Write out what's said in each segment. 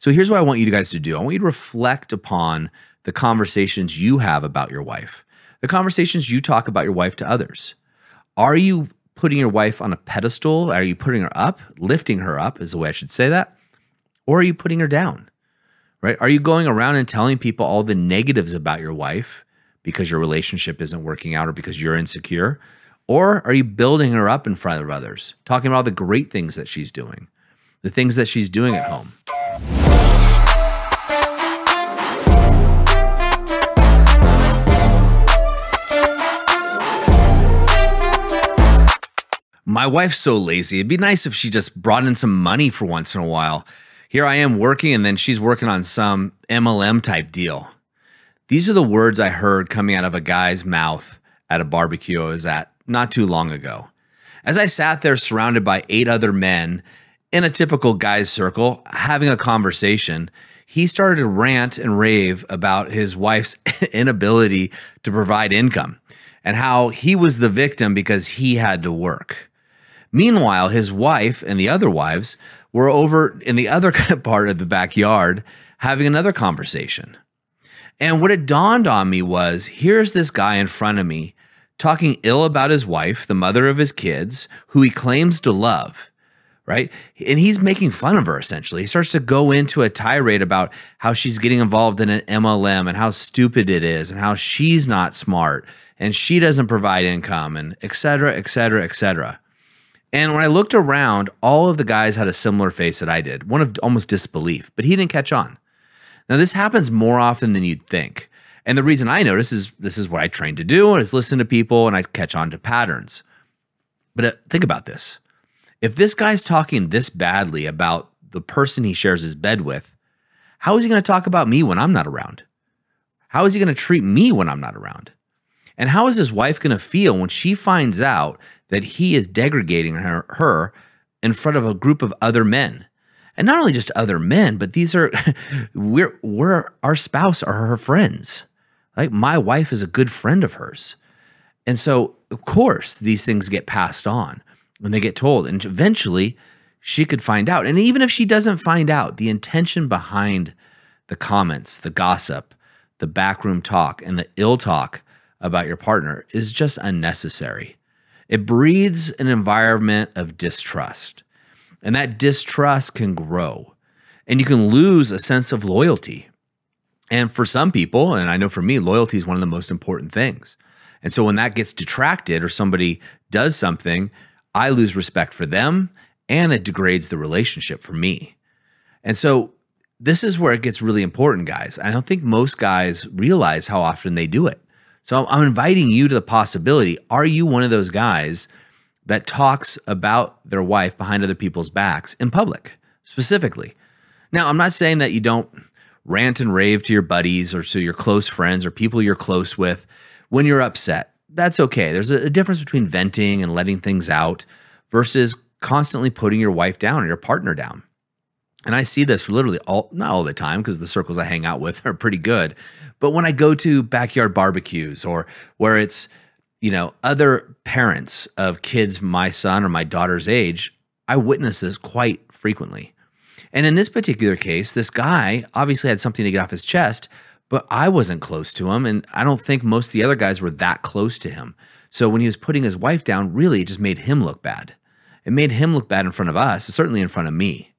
So here's what I want you guys to do. I want you to reflect upon the conversations you have about your wife, the conversations you talk about your wife to others. Are you putting your wife on a pedestal? Are you putting her up? Lifting her up is the way I should say that. Or are you putting her down, right? Are you going around and telling people all the negatives about your wife because your relationship isn't working out or because you're insecure? Or are you building her up in front of others, talking about all the great things that she's doing, the things that she's doing at home? My wife's so lazy. It'd be nice if she just brought in some money for once in a while. Here I am working, and then she's working on some MLM type deal. These are the words I heard coming out of a guy's mouth at a barbecue I was at not too long ago. As I sat there surrounded by 8 other men in a typical guy's circle having a conversation, he started to rant and rave about his wife's inability to provide income and how he was the victim because he had to work. Meanwhile, his wife and the other wives were over in the other part of the backyard having another conversation. And what it dawned on me was, here's this guy in front of me talking ill about his wife, the mother of his kids, who he claims to love, right? And he's making fun of her, essentially. He starts to go into a tirade about how she's getting involved in an MLM and how stupid it is and how she's not smart and she doesn't provide income and et cetera, et cetera, et cetera. And when I looked around, all of the guys had a similar face that I did, one of almost disbelief, but he didn't catch on. Now, this happens more often than you'd think. And the reason I notice is this is what I trained to do, is listen to people and I catch on to patterns. But think about this. If this guy's talking this badly about the person he shares his bed with, how is he going to talk about me when I'm not around? How is he going to treat me when I'm not around? And how is his wife going to feel when she finds out that he is degrading her in front of a group of other men? And not only just other men, but these are, we're our spouse are her friends. Like, my wife is a good friend of hers. And so, of course, these things get passed on when they get told. And eventually, she could find out. And even if she doesn't find out, the intention behind the comments, the gossip, the backroom talk, and the ill talk about your partner is just unnecessary. It breeds an environment of distrust. And that distrust can grow. And you can lose a sense of loyalty. And for some people, and I know for me, loyalty is one of the most important things. And so when that gets detracted or somebody does something, I lose respect for them and it degrades the relationship for me. And so this is where it gets really important, guys. I don't think most guys realize how often they do it. So I'm inviting you to the possibility. Are you one of those guys that talks about their wife behind other people's backs in public, specifically? Now, I'm not saying that you don't rant and rave to your buddies or to your close friends or people you're close with when you're upset. That's okay. There's a difference between venting and letting things out versus constantly putting your wife down or your partner down. And I see this literally not all the time, because the circles I hang out with are pretty good. But when I go to backyard barbecues or where it's, other parents of kids my son or my daughter's age, I witness this quite frequently. And in this particular case, this guy obviously had something to get off his chest, but I wasn't close to him. And I don't think most of the other guys were that close to him. So when he was putting his wife down, really, it just made him look bad. It made him look bad in front of us, certainly in front of me.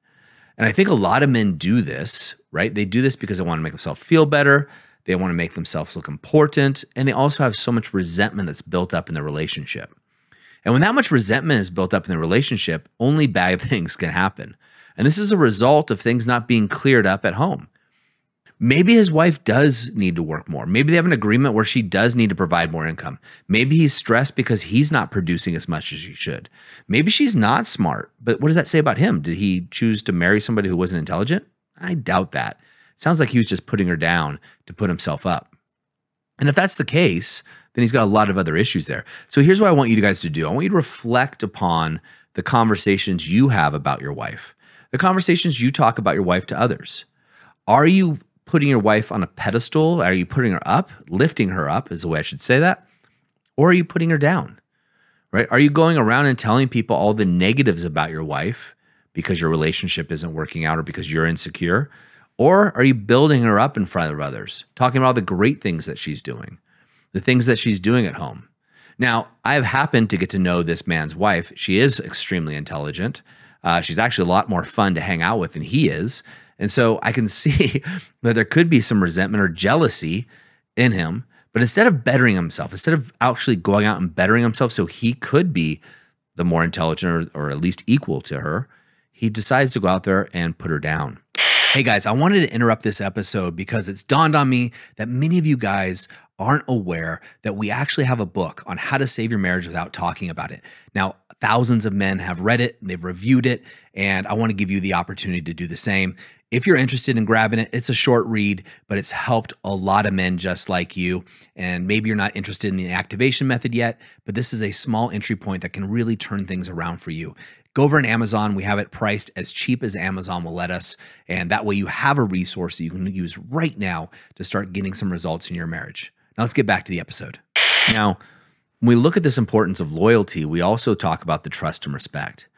And I think a lot of men do this, right? They do this because they want to make themselves feel better. They want to make themselves look important. And they also have so much resentment that's built up in the relationship. And when that much resentment is built up in the relationship, only bad things can happen. And this is a result of things not being cleared up at home. Maybe his wife does need to work more. Maybe they have an agreement where she does need to provide more income. Maybe he's stressed because he's not producing as much as he should. Maybe she's not smart, but what does that say about him? Did he choose to marry somebody who wasn't intelligent? I doubt that. It sounds like he was just putting her down to put himself up. And if that's the case, then he's got a lot of other issues there. So here's what I want you guys to do. I want you to reflect upon the conversations you have about your wife, the conversations you talk about your wife to others. Are you putting your wife on a pedestal? Are you putting her up? Lifting her up is the way I should say that. Or are you putting her down, right? Are you going around and telling people all the negatives about your wife because your relationship isn't working out or because you're insecure? Or are you building her up in front of others, talking about all the great things that she's doing, the things that she's doing at home? Now, I've happened to get to know this man's wife. She is extremely intelligent. She's actually a lot more fun to hang out with than he is. And so I can see that there could be some resentment or jealousy in him. But instead of bettering himself, instead of actually going out and bettering himself so he could be the more intelligent or at least equal to her, he decides to go out there and put her down. Hey guys, I wanted to interrupt this episode because it's dawned on me that many of you guys aren't aware that we actually have a book on how to save your marriage without talking about it. Now, thousands of men have read it, they've reviewed it, and I want to give you the opportunity to do the same. If you're interested in grabbing it, it's a short read, but it's helped a lot of men just like you. And maybe you're not interested in the activation method yet, but this is a small entry point that can really turn things around for you. Go over on Amazon. We have it priced as cheap as Amazon will let us. And that way you have a resource that you can use right now to start getting some results in your marriage. Now let's get back to the episode. Now, when we look at this importance of loyalty, we also talk about the trust and respect.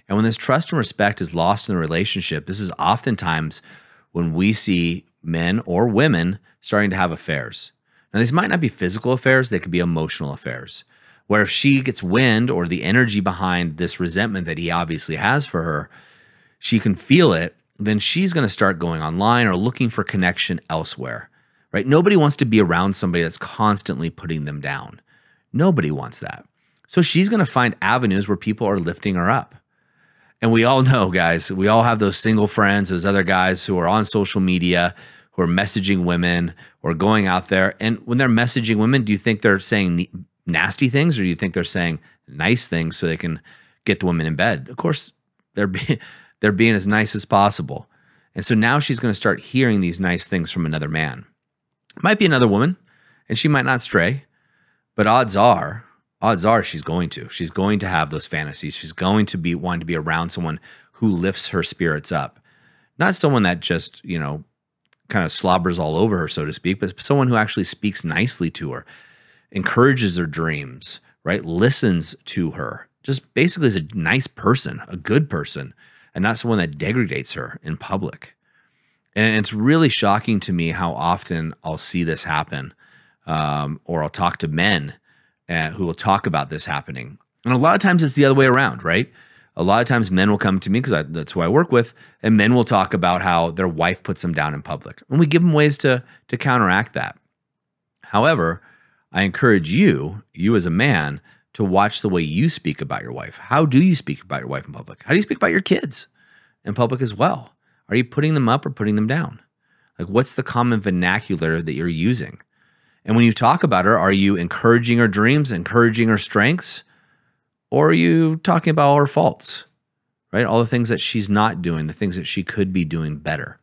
And when this trust and respect is lost in a relationship, this is oftentimes when we see men or women starting to have affairs. Now, these might not be physical affairs, they could be emotional affairs, where if she gets wind or the energy behind this resentment that he obviously has for her, she can feel it, then she's going to start going online or looking for connection elsewhere, right? Nobody wants to be around somebody that's constantly putting them down. Nobody wants that. So she's going to find avenues where people are lifting her up. And we all know, guys, we all have those single friends, those other guys who are on social media, who are messaging women or going out there. And when they're messaging women, do you think they're saying nasty things or do you think they're saying nice things so they can get the women in bed? Of course, they're being as nice as possible. And so now she's going to start hearing these nice things from another man. It might be another woman, and she might not stray, but odds are she's going to. She's going to have those fantasies. She's going to be wanting to be around someone who lifts her spirits up. Not someone that just, kind of slobbers all over her, so to speak, but someone who actually speaks nicely to her, encourages her dreams, right? Listens to her. Just basically is a nice person, a good person, and not someone that degrades her in public. And it's really shocking to me how often I'll see this happen, or I'll talk to men who will talk about this happening. And a lot of times it's the other way around, right? A lot of times men will come to me because that's who I work with, and men will talk about how their wife puts them down in public. And we give them ways to counteract that. However, I encourage you as a man, to watch the way you speak about your wife. How do you speak about your wife in public? How do you speak about your kids in public as well? Are you putting them up or putting them down? Like, what's the common vernacular that you're using? And when you talk about her, are you encouraging her dreams, encouraging her strengths, or are you talking about all her faults, right? All the things that she's not doing, the things that she could be doing better.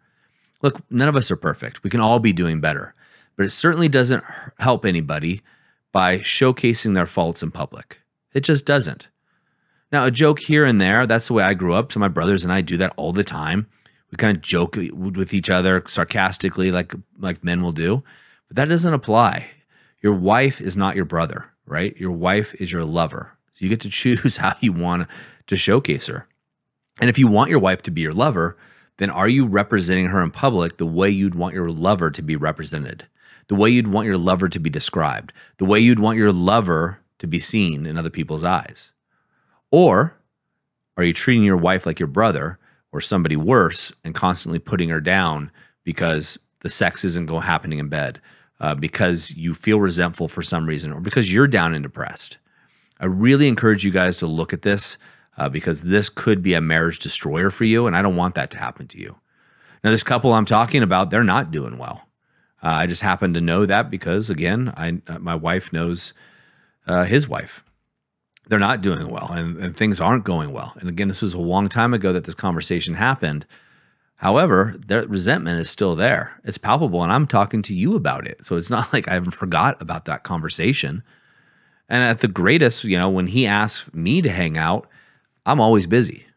Look, none of us are perfect. We can all be doing better, but it certainly doesn't help anybody by showcasing their faults in public. It just doesn't. Now, a joke here and there, that's the way I grew up. So my brothers and I do that all the time. We kind of joke with each other sarcastically like men will do. But that doesn't apply. Your wife is not your brother, right? Your wife is your lover. So you get to choose how you want to showcase her. And if you want your wife to be your lover, then are you representing her in public the way you'd want your lover to be represented? The way you'd want your lover to be described? The way you'd want your lover to be seen in other people's eyes? Or are you treating your wife like your brother or somebody worse and constantly putting her down because the sex isn't happening in bed? Because you feel resentful for some reason, or because you're down and depressed. I really encourage you guys to look at this because this could be a marriage destroyer for you, and I don't want that to happen to you. Now, this couple I'm talking about, they're not doing well. I just happen to know that because, again, my wife knows his wife. They're not doing well, and things aren't going well. And again, this was a long time ago that this conversation happened. However, their resentment is still there. It's palpable, and I'm talking to you about it. So it's not like I forgot about that conversation. And at the greatest, when he asks me to hang out, I'm always busy.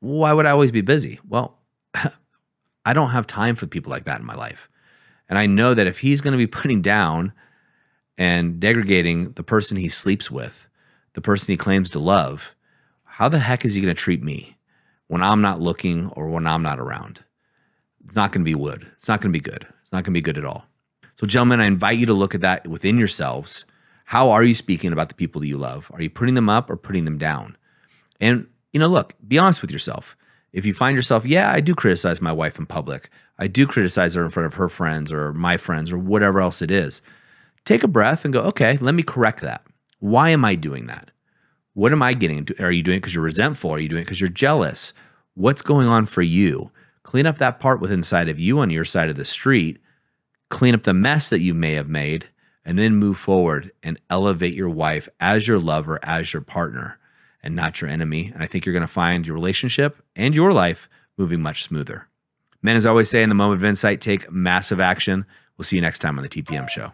Why would I always be busy? Well, I don't have time for people like that in my life. And I know that if he's going to be putting down and degrading the person he sleeps with, the person he claims to love, how the heck is he going to treat me when I'm not looking or when I'm not around? It's not going to be wood. It's not going to be good. It's not going to be good at all. So gentlemen, I invite you to look at that within yourselves. How are you speaking about the people that you love? Are you putting them up or putting them down? And, look, be honest with yourself. If you find yourself, yeah, I do criticize my wife in public. I do criticize her in front of her friends or my friends or whatever else it is. Take a breath and go, okay, let me correct that. Why am I doing that? What am I getting into? Are you doing it because you're resentful? Are you doing it because you're jealous? What's going on for you? Clean up that part within inside of you on your side of the street. Clean up the mess that you may have made, and then move forward and elevate your wife as your lover, as your partner, and not your enemy. And I think you're going to find your relationship and your life moving much smoother. Men, as I always say, in the moment of insight, take massive action. We'll see you next time on the TPM Show.